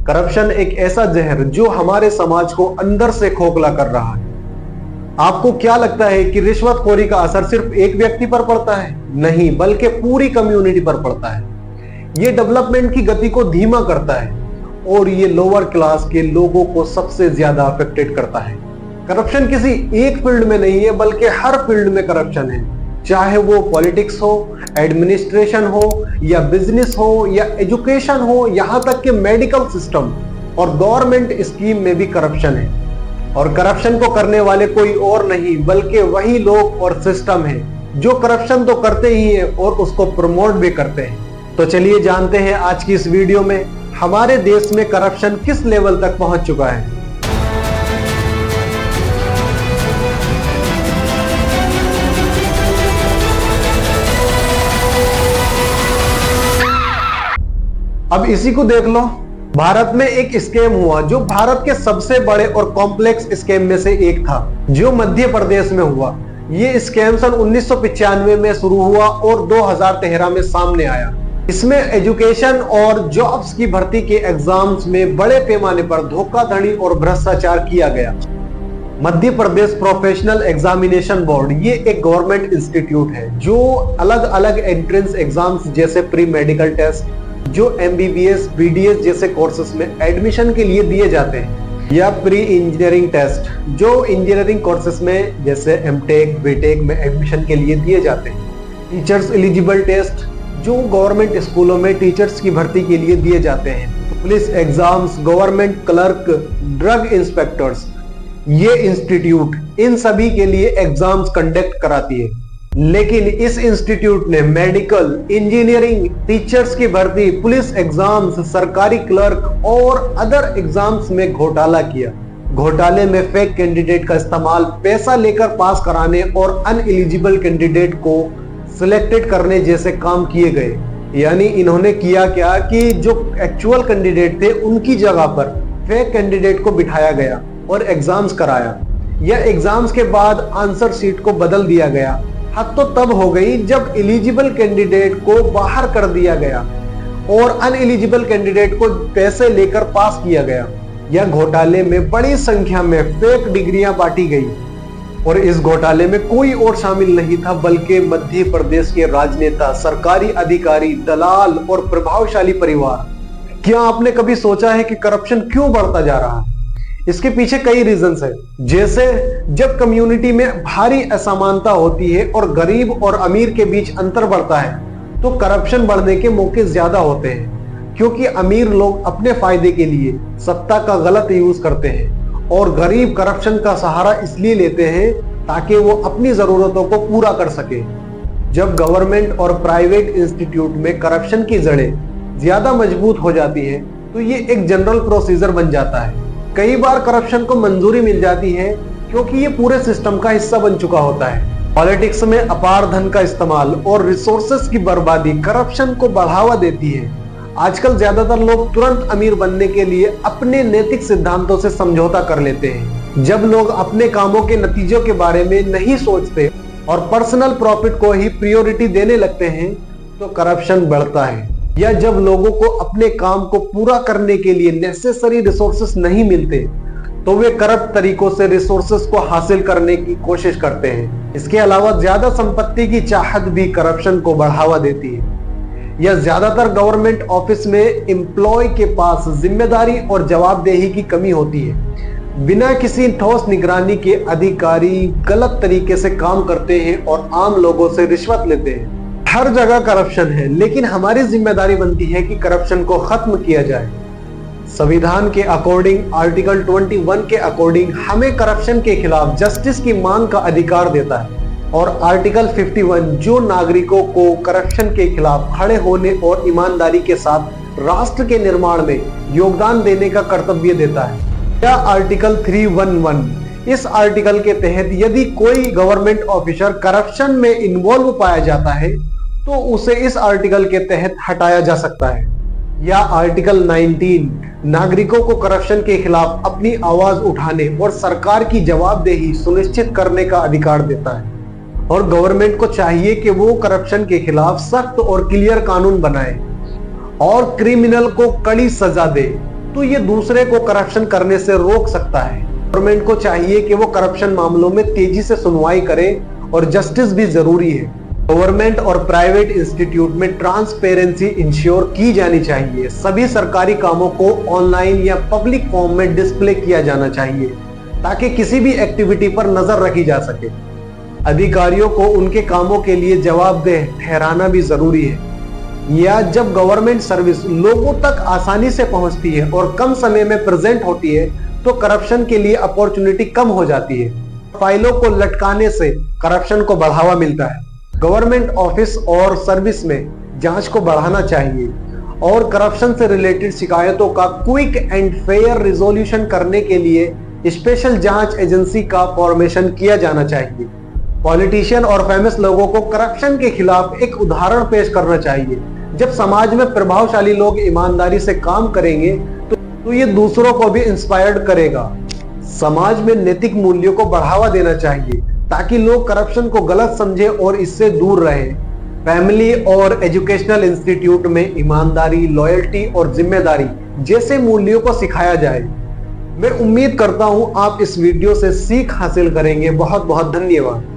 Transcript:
Corruption एक ऐसा जहर जो हमारे समाज को अंदर से खोखला कर रहा है। आपको क्या लगता है कि रिश्वतखोरी का असर सिर्फ एक व्यक्ति पर पड़ता है? नहीं, बल्कि पूरी कम्युनिटी पर पड़ता है। ये डेवलपमेंट की गति को धीमा करता है और ये लोअर क्लास के लोगों को सबसे ज्यादा अफेक्टेड करता है। करप्शन किसी एक फील्ड में नहीं है, बल्कि हर फील्ड में करप्शन है। चाहे वो पॉलिटिक्स हो, एडमिनिस्ट्रेशन हो, या बिजनेस हो, या एजुकेशन हो, यहां तक कि मेडिकल सिस्टम और गवर्नमेंट स्कीम में भी करप्शन है। और करप्शन को करने वाले कोई और नहीं बल्कि वही लोग और सिस्टम है जो करप्शन तो करते ही है और उसको प्रमोट भी करते हैं। तो चलिए जानते हैं आज की इस वीडियो में हमारे देश में करप्शन किस लेवल तक पहुंच चुका है। अब इसी को देख लो। भारत में एक स्कैम हुआ जो भारत के सबसे बड़े और कॉम्प्लेक्स स्कैम में से एक था, जो मध्य प्रदेश में हुआ। ये स्कैम सन 1995 में शुरू हुआ और 2013 में सामने आया। इसमें एजुकेशन और जॉब्स की भर्ती के एग्जाम्स में बड़े पैमाने पर धोखाधड़ी और भ्रष्टाचार किया गया। Madhya Pradesh professional examination board ये एक गवर्नमेंट इंस्टीट्यूट है जो अलग अलग एंट्रेंस एग्जाम्स जैसे प्री मेडिकल टेस्ट जो MBBS, BDS जैसे कोर्सेज में एडमिशन के लिए दिए जाते हैं, या प्री इंजीनियरिंग टेस्ट जो इंजीनियरिंग कोर्सेज में जैसे MTech, BTech में एडमिशन के लिए दिए जाते हैं। टीचर्स एलिजिबल टेस्ट जो गवर्नमेंट स्कूलों में टीचर्स की भर्ती के लिए दिए जाते हैं। Police exams, government clerk, drug inspectors, ये इंस्टीट्यूट इन सभी के लिए एग्जाम्स कंडक्ट कराती है। लेकिन इस इंस्टीट्यूट ने मेडिकल, इंजीनियरिंग, टीचर्स की भर्ती, पुलिस एग्जाम्स, सरकारी क्लर्क और अदर एग्जाम्स में घोटाला किया। घोटाले में फेक कैंडिडेट का इस्तेमाल पैसा लेकर पास कराने और अनएलिजिबल कैंडिडेट को सिलेक्टेड करने जैसे काम किए गए। यानी इन्होंने किया क्या कि जो एक्चुअल कैंडिडेट थे उनकी जगह पर फेक कैंडिडेट को बिठाया गया और एग्जाम्स कराया, या एग्जाम्स के बाद आंसर शीट को बदल दिया गया। हद तो तब हो गई जब एलिजिबल कैंडिडेट को बाहर कर दिया गया और अनएलिजिबल कैंडिडेट को पैसे लेकर पास किया गया। यह घोटाले में बड़ी संख्या में फेक डिग्रियां बांटी गई और इस घोटाले में कोई और शामिल नहीं था बल्कि मध्य प्रदेश के राजनेता, सरकारी अधिकारी, दलाल और प्रभावशाली परिवार। क्या आपने कभी सोचा है कि करप्शन क्यों बढ़ता जा रहा है? इसके पीछे कई रीजंस है। जैसे जब कम्युनिटी में भारी असमानता होती है और गरीब और अमीर के बीच अंतर बढ़ता है तो करप्शन बढ़ने के मौके ज्यादा होते हैं, क्योंकि अमीर लोग अपने फायदे के लिए सत्ता का गलत यूज करते हैं और गरीब करप्शन का सहारा इसलिए लेते हैं ताकि वो अपनी जरूरतों को पूरा कर सके। जब गवर्नमेंट और प्राइवेट इंस्टीट्यूट में करप्शन की जड़ें ज्यादा मजबूत हो जाती है तो ये एक जनरल प्रोसीजर बन जाता है। कई बार करप्शन को मंजूरी मिल जाती है क्योंकि ये पूरे सिस्टम का हिस्सा बन चुका होता है। पॉलिटिक्स में अपार धन का इस्तेमाल और रिसोर्सेस की बर्बादी करप्शन को बढ़ावा देती है। आजकल ज्यादातर लोग तुरंत अमीर बनने के लिए अपने नैतिक सिद्धांतों से समझौता कर लेते हैं। जब लोग अपने कामों के नतीजों के बारे में नहीं सोचते और पर्सनल प्रॉफिट को ही प्रायोरिटी देने लगते हैं तो करप्शन बढ़ता है। या जब लोगों को अपने काम को पूरा करने के लिए नेसेसरी रिसोर्सेस नहीं मिलते तो वे करप्ट तरीकों से रिसोर्सेस को हासिल करने की कोशिश करते हैं। इसके अलावा ज्यादा संपत्ति की चाहत भी करप्शन को बढ़ावा देती है। या ज्यादातर गवर्नमेंट ऑफिस में एम्प्लॉय के पास जिम्मेदारी और जवाबदेही की कमी होती है। बिना किसी ठोस निगरानी के अधिकारी गलत तरीके से काम करते हैं और आम लोगों से रिश्वत लेते हैं। हर जगह करप्शन है, लेकिन हमारी जिम्मेदारी बनती है कि करप्शन को खत्म किया जाए। संविधान के अकॉर्डिंग आर्टिकल 21 के अकॉर्डिंग हमें करप्शन के खिलाफ जस्टिस की मांग का अधिकार देता है और आर्टिकल 51 जो नागरिकों को करप्शन के खिलाफ खड़े होने और ईमानदारी के साथ राष्ट्र के निर्माण में योगदान देने का कर्तव्य देता है। या आर्टिकल 311, इस आर्टिकल के तहत यदि कोई गवर्नमेंट ऑफिसर करप्शन में इन्वॉल्व पाया जाता है तो उसे इस आर्टिकल के तहत हटाया जा सकता है। या आर्टिकल 19 नागरिकों को करप्शन के खिलाफ अपनी आवाज उठाने और सरकार की जवाबदेही सुनिश्चित करने का अधिकार देता है। और गवर्नमेंट को चाहिए कि वो करप्शन के खिलाफ सख्त और क्लियर कानून बनाए और क्रिमिनल को कड़ी सजा दे तो ये दूसरे को करप्शन करने से रोक सकता है। गवर्नमेंट को चाहिए कि वो करप्शन मामलों में तेजी से सुनवाई करे और जस्टिस भी जरूरी है। गवर्नमेंट और प्राइवेट इंस्टीट्यूट में ट्रांसपेरेंसी इंश्योर की जानी चाहिए। सभी सरकारी कामों को ऑनलाइन या पब्लिक फॉर्म में डिस्प्ले किया जाना चाहिए ताकि किसी भी एक्टिविटी पर नजर रखी जा सके। अधिकारियों को उनके कामों के लिए जवाबदेह ठहराना भी जरूरी है। या जब गवर्नमेंट सर्विस लोगों तक आसानी से पहुंचती है और कम समय में प्रेजेंट होती है तो करप्शन के लिए अपॉर्चुनिटी कम हो जाती है। फाइलों को लटकाने से करप्शन को बढ़ावा मिलता है। गवर्नमेंट ऑफिस और सर्विस में जांच को बढ़ाना चाहिए और करप्शन से रिलेटेड शिकायतों का क्विक एंड फेयर रिजोल्यूशन करने के लिए स्पेशल जांच एजेंसी का फॉर्मेशन किया जाना चाहिए। पॉलिटिशियन और फेमस लोगों को करप्शन के खिलाफ एक उदाहरण पेश करना चाहिए। जब समाज में प्रभावशाली लोग ईमानदारी से काम करेंगे तो ये दूसरों को भी इंस्पायर्ड करेगा। समाज में नैतिक मूल्यों को बढ़ावा देना चाहिए ताकि लोग करप्शन को गलत समझे और इससे दूर रहें। फैमिली और एजुकेशनल इंस्टीट्यूट में ईमानदारी, लॉयल्टी और जिम्मेदारी जैसे मूल्यों को सिखाया जाए। मैं उम्मीद करता हूं आप इस वीडियो से सीख हासिल करेंगे। बहुत बहुत धन्यवाद।